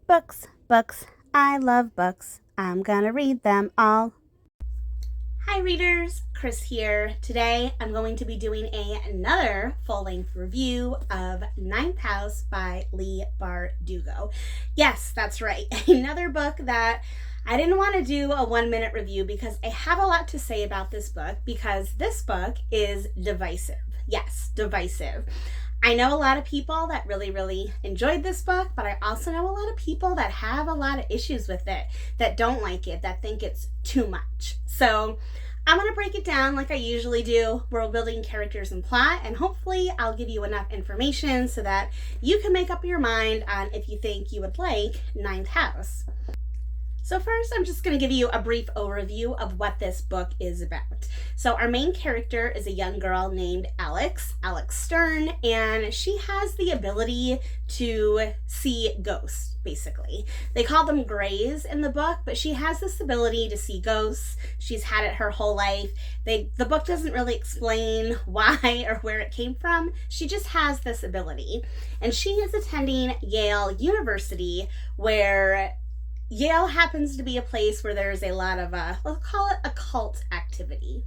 Books, books, I love books. I'm gonna read them all. Hi readers, Chris here. Today I'm going to be doing another full-length review of Ninth House by Leigh Bardugo. Yes, that's right, another book that I didn't want to do a 1-minute review because I have a lot to say about this book because this book is divisive. Yes, divisive. I know a lot of people that really enjoyed this book, but I also know a lot of people that have a lot of issues with it, that don't like it, that think it's too much. So I'm going to break it down like I usually do, world building, characters, and plot, and hopefully I'll give you enough information so that you can make up your mind on if you think you would like Ninth House. So first, I'm just going to give you a brief overview of what this book is about. So our main character is a young girl named Alex Stern, and she has the ability to see ghosts, basically. They call them grays in the book, but she has this ability to see ghosts. She's had it her whole life. The book doesn't really explain why or where it came from. She just has this ability. And she is attending Yale University, where Yale happens to be a place where there's a lot of, let's call it occult activity.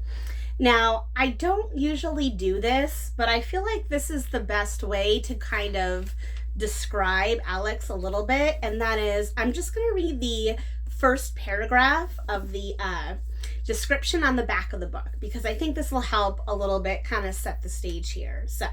Now, I don't usually do this, but I feel like this is the best way to kind of describe Alex a little bit, and that is, I'm just going to read the first paragraph of the description on the back of the book, because I think this will help a little bit kind of set the stage here. So,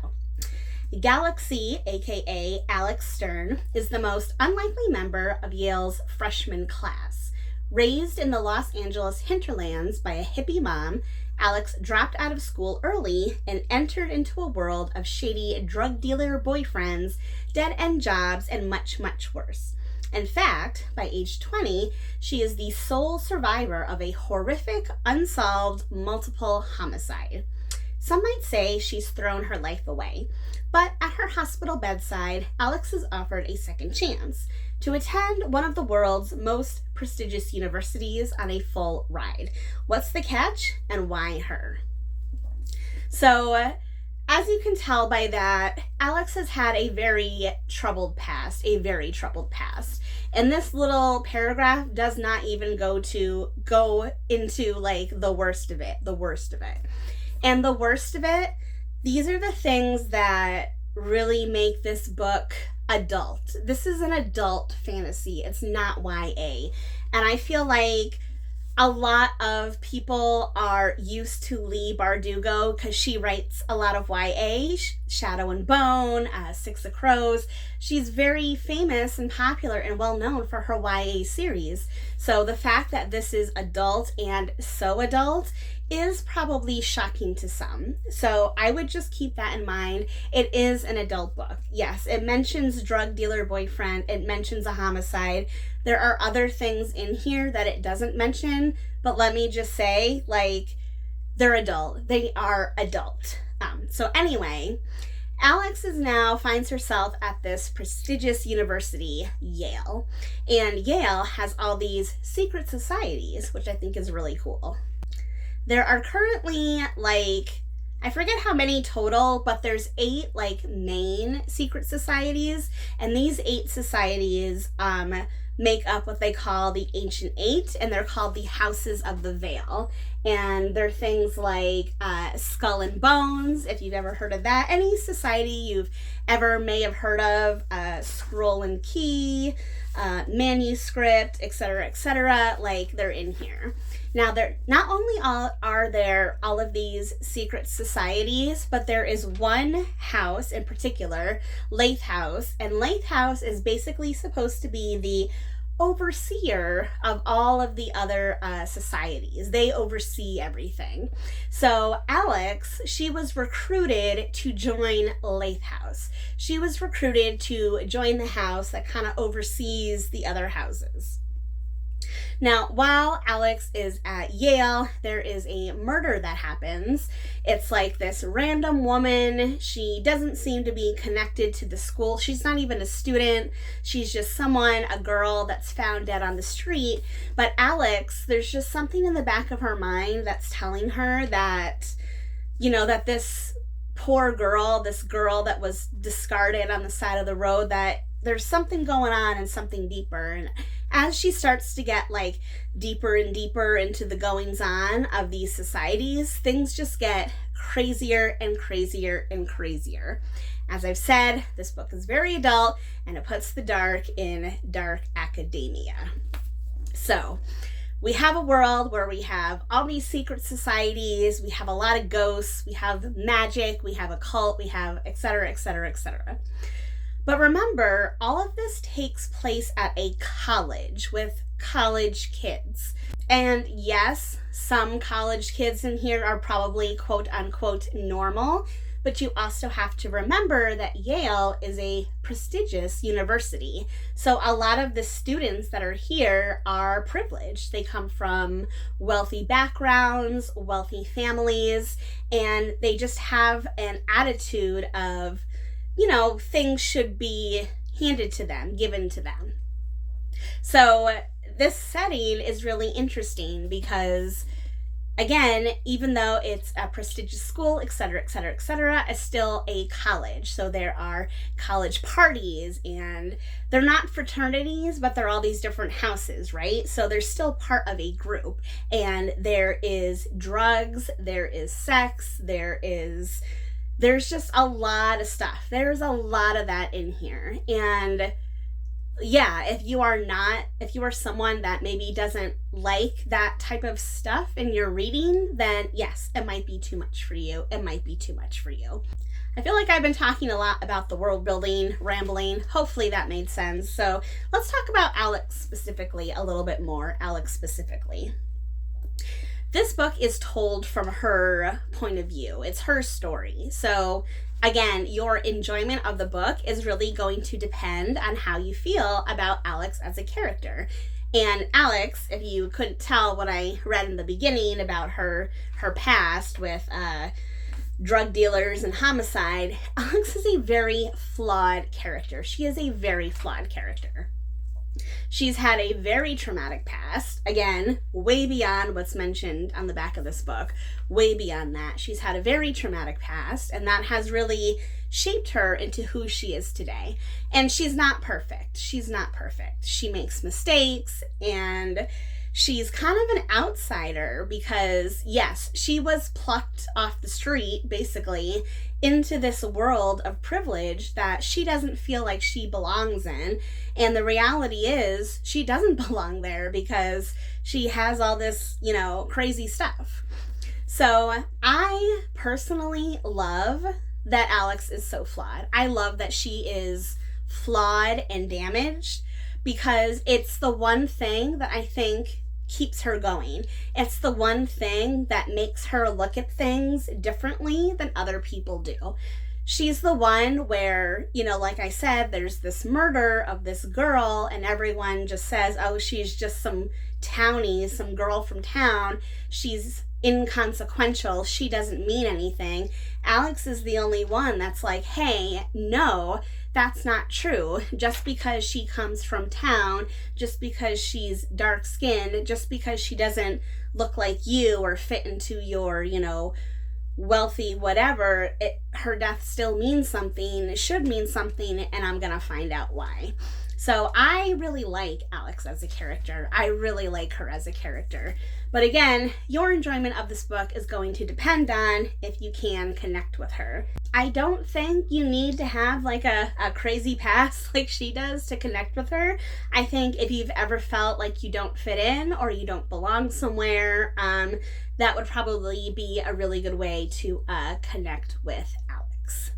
Galaxy, aka Alex Stern, is the most unlikely member of Yale's freshman class. Raised in the Los Angeles hinterlands by a hippie mom, Alex dropped out of school early and entered into a world of shady drug dealer boyfriends, dead-end jobs, and much worse. In fact, by age 20, she is the sole survivor of a horrific, unsolved, multiple homicide. Some might say she's thrown her life away, but at her hospital bedside, Alex is offered a second chance to attend one of the world's most prestigious universities on a full ride. What's the catch, and why her? So, as you can tell by that, Alex has had a very troubled past, And this little paragraph does not even go into like the worst of it. And the worst of it, these are the things that really make this book adult. This is an adult fantasy. It's not YA. And I feel like a lot of people are used to Leigh Bardugo because she writes a lot of YA, Shadow and Bone, Six of Crows. She's very famous and popular and well known for her YA series. So the fact that this is adult and so adult is probably shocking to some. So I would just keep that in mind. It is an adult book. Yes, it mentions drug dealer boyfriend. It mentions a homicide. There are other things in here that it doesn't mention, but let me just say, like, they're adult. They are adult. So anyway, Alex finds herself at this prestigious university, Yale. And Yale has all these secret societies, which I think is really cool. There are currently, like, I forget how many total, but there's 8, like, main secret societies, and these 8 societies make up what they call the Ancient Eight, and they're called the Houses of the Veil. And they're things like Skull and Bones, if you've ever heard of that. Any society you've ever may have heard of, Scroll and Key, Manuscript, etc., like, they're in here. Now, not only are there all of these secret societies, but there is one house in particular, Leigh House, and Leigh House is basically supposed to be the overseer of all of the other societies. They oversee everything. So Alex, she was recruited to join Leigh House. She was recruited to join the house that kind of oversees the other houses. Now, while Alex is at Yale, there is a murder that happens. It's like this random woman. She doesn't seem to be connected to the school. She's not even a student. She's just a girl that's found dead on the street. But Alex, there's just something in the back of her mind that's telling her that, that this poor girl, this girl that was discarded on the side of the road, that there's something going on and something deeper. And as she starts to get like deeper and deeper into the goings on of these societies, things just get crazier and crazier and crazier. As I've said, this book is very adult and it puts the dark in dark academia. So we have a world where we have all these secret societies, we have a lot of ghosts, we have magic, we have a cult, we have etc., etc., etc. But remember, all of this takes place at a college with college kids. And yes, some college kids in here are probably quote unquote normal, but you also have to remember that Yale is a prestigious university. So a lot of the students that are here are privileged. They come from wealthy backgrounds, wealthy families, and they just have an attitude of, things should be handed to them, given to them. So this setting is really interesting because, again, even though it's a prestigious school, etc., etc., etc., it's still a college. So there are college parties, and they're not fraternities, but they're all these different houses, right? So they're still part of a group, and there is drugs, there is sex, there's just a lot of stuff. There's a lot of that in here. And yeah, if you are someone that maybe doesn't like that type of stuff in your reading, then yes, it might be too much for you. It might be too much for you. I feel like I've been talking a lot about the world building, rambling. Hopefully that made sense. So let's talk about Alex specifically a little bit more. Alex specifically. This book is told from her point of view. It's her story. So again, your enjoyment of the book is really going to depend on how you feel about Alex as a character. And Alex, if you couldn't tell what I read in the beginning about her past with drug dealers and homicide, Alex is a very flawed character. She is a very flawed character. She's had a very traumatic past, again, way beyond what's mentioned on the back of this book, way beyond that. She's had a very traumatic past, and that has really shaped her into who she is today. And she's not perfect. She's not perfect. She makes mistakes, and she's kind of an outsider because, yes, she was plucked off the street, basically, into this world of privilege that she doesn't feel like she belongs in. And the reality is she doesn't belong there because she has all this, crazy stuff. So I personally love that Alex is so flawed. I love that she is flawed and damaged because it's the one thing that I think keeps her going. It's the one thing that makes her look at things differently than other people do. She's the one where, like I said, there's this murder of this girl and everyone just says, oh, she's just some townie, some girl from town. She's inconsequential. She doesn't mean anything. Alex is the only one that's like, hey, no, that's not true. Just because she comes from town, just because she's dark skinned, just because she doesn't look like you or fit into your, wealthy whatever, her death still means something, it should mean something, and I'm gonna find out why. So I really like Alex as a character. I really like her as a character. But again, your enjoyment of this book is going to depend on if you can connect with her. I don't think you need to have like a crazy past like she does to connect with her. I think if you've ever felt like you don't fit in or you don't belong somewhere, that would probably be a really good way to connect with Alex.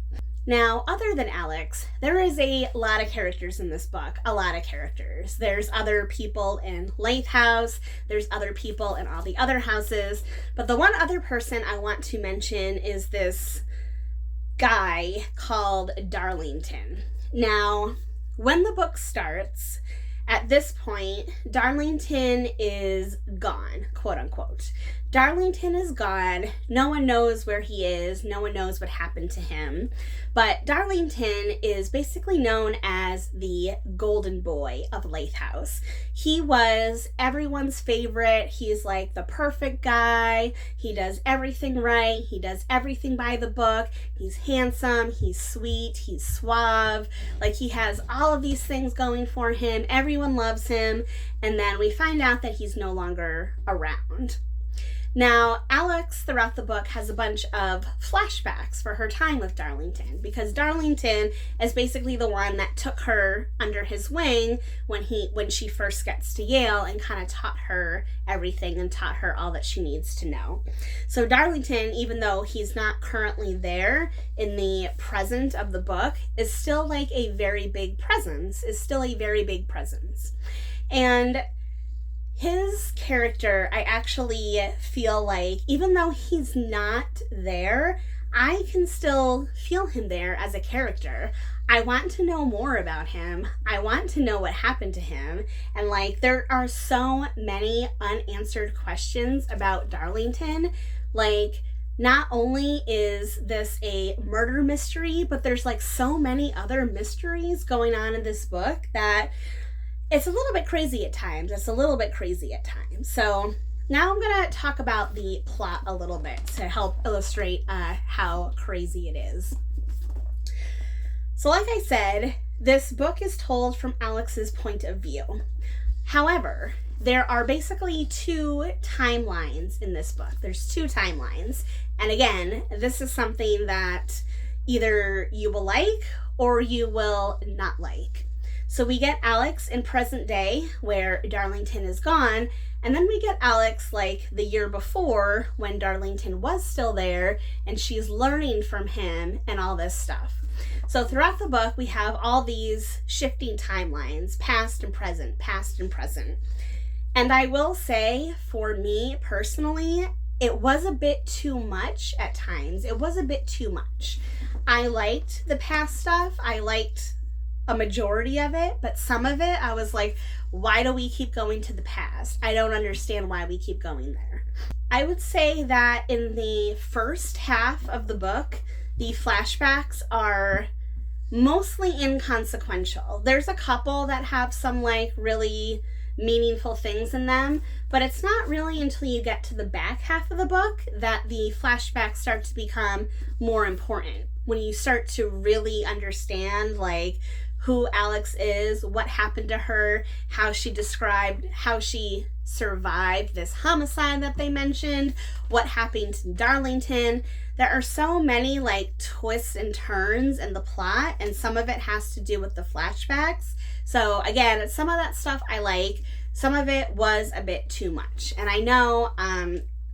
Now, other than Alex, there is a lot of characters in this book, a lot of characters. There's other people in Leigh house, there's other people in all the other houses, but the one other person I want to mention is this guy called Darlington. Now, when the book starts, At this point, Darlington is gone, quote unquote. Darlington is gone. No one knows where he is. No one knows what happened to him. But Darlington is basically known as the golden boy of Leigh House. He was everyone's favorite. He's like the perfect guy. He does everything right. He does everything by the book. He's handsome. He's sweet. He's suave. Like, he has all of these things going for him. Everyone loves him. And then we find out that he's no longer around. Now, Alex, throughout the book, has a bunch of flashbacks for her time with Darlington, because Darlington is basically the one that took her under his wing when she first gets to Yale, and kind of taught her everything and taught her all that she needs to know. So Darlington, even though he's not currently there in the present of the book, is still like a very big presence, And his character, I actually feel like, even though he's not there, I can still feel him there as a character. I want to know more about him. I want to know what happened to him. And like, there are so many unanswered questions about Darlington. Like, not only is this a murder mystery, but there's like so many other mysteries going on in this book that it's a little bit crazy at times. So now I'm going to talk about the plot a little bit to help illustrate how crazy it is. So like I said, this book is told from Alex's point of view. However, there are basically two timelines in this book. There's two timelines. And again, this is something that either you will like or you will not like. So we get Alex in present day, where Darlington is gone, and then we get Alex like the year before, when Darlington was still there, and she's learning from him and all this stuff. So throughout the book, we have all these shifting timelines, past and present, And I will say, for me personally, it was a bit too much at times. I liked the past stuff. I liked a majority of it, but some of it I was like, why do we keep going to the past? I don't understand why we keep going there. I would say that in the first half of the book, the flashbacks are mostly inconsequential. There's a couple that have some like really meaningful things in them, but it's not really until you get to the back half of the book that the flashbacks start to become more important. When you start to really understand like who Alex is, what happened to her, how she survived this homicide that they mentioned, what happened to Darlington. There are so many like twists and turns in the plot, and some of it has to do with the flashbacks. So again, some of that stuff I like, some of it was a bit too much. And I know,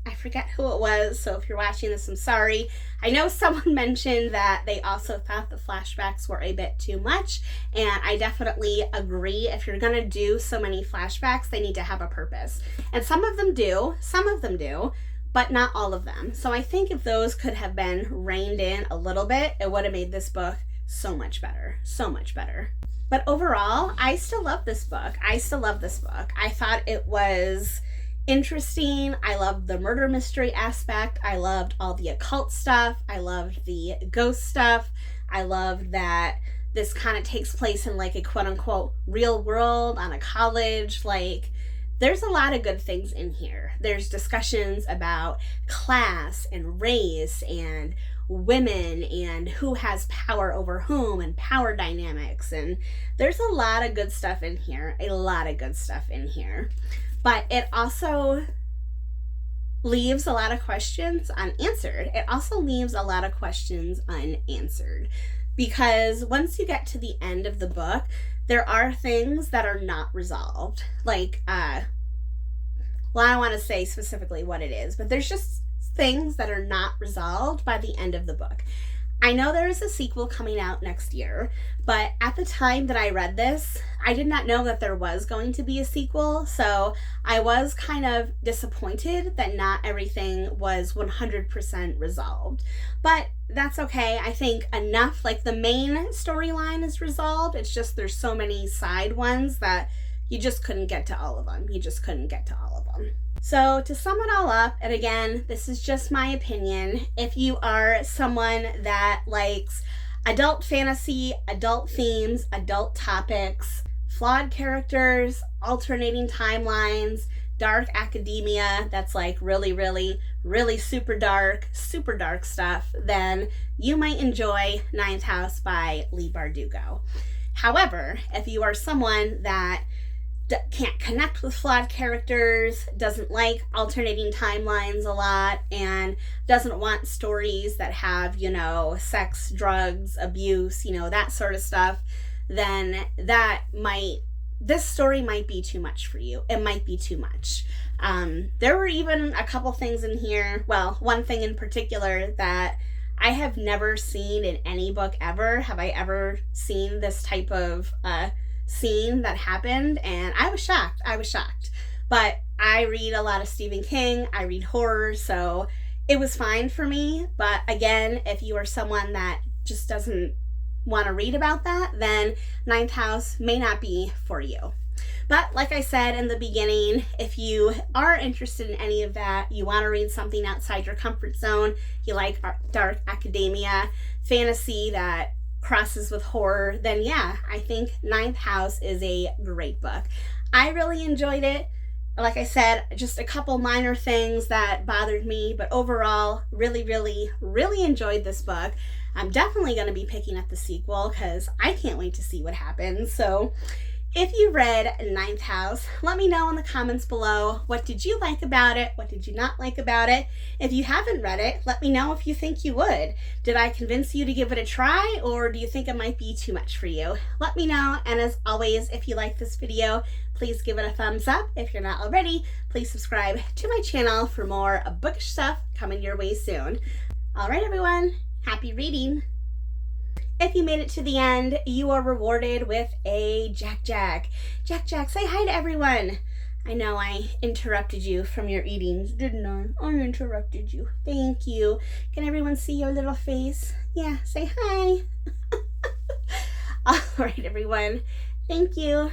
I forget who it was, so if you're watching this, I'm sorry. I know someone mentioned that they also thought the flashbacks were a bit too much, and I definitely agree. If you're gonna do so many flashbacks, they need to have a purpose. And some of them do, but not all of them. So I think if those could have been reined in a little bit, it would have made this book so much better. But overall, I still love this book. I thought it was interesting. I loved the murder mystery aspect. I loved all the occult stuff. I loved the ghost stuff. I loved that this kind of takes place in like a quote unquote real world on a college. Like, there's a lot of good things in here. There's discussions about class and race and women and who has power over whom and power dynamics. And there's a lot of good stuff in here. But it also leaves a lot of questions unanswered. Because once you get to the end of the book, there are things that are not resolved. Like, I don't want to say specifically what it is, but there's just things that are not resolved by the end of the book. I know there is a sequel coming out next year, but at the time that I read this, I did not know that there was going to be a sequel, so I was kind of disappointed that not everything was 100% resolved. But that's okay. I think enough, like the main storyline is resolved. It's just there's so many side ones that you just couldn't get to all of them. You just couldn't get to all of them. So to sum it all up, and again, this is just my opinion, if you are someone that likes adult fantasy, adult themes, adult topics, flawed characters, alternating timelines, dark academia that's like really, really, really super dark stuff, then you might enjoy Ninth House by Leigh Bardugo. However, if you are someone that can't connect with flawed characters, doesn't like alternating timelines a lot, and doesn't want stories that have, you know, sex, drugs, abuse, you know, that sort of stuff, then this story might be too much for you. It might be too much. There were even a couple things in here, well, one thing in particular that I have never seen in any book ever. Have I ever seen this type of scene that happened? And I was shocked. But I read a lot of Stephen King. I read horror, so it was fine for me. But again, if you are someone that just doesn't want to read about that, then Ninth House may not be for you. But like I said in the beginning, if you are interested in any of that, you want to read something outside your comfort zone, you like dark academia, fantasy that crosses with horror, then yeah, I think Ninth House is a great book. I really enjoyed it. Like I said, just a couple minor things that bothered me, but overall, really, really, really enjoyed this book. I'm definitely going to be picking up the sequel because I can't wait to see what happens. So if you read Ninth House, let me know in the comments below. What did you like about it? What did you not like about it? If you haven't read it, let me know if you think you would. Did I convince you to give it a try, or do you think it might be too much for you? Let me know. And as always, if you like this video, please give it a thumbs up. If you're not already, please subscribe to my channel for more bookish stuff coming your way soon. All right, everyone. Happy reading. If you made it to the end, you are rewarded with a Jack Jack. Jack Jack, say hi to everyone. I know I interrupted you from your eatings, didn't I? I interrupted you. Thank you. Can everyone see your little face? Yeah, say hi. All right, everyone. Thank you.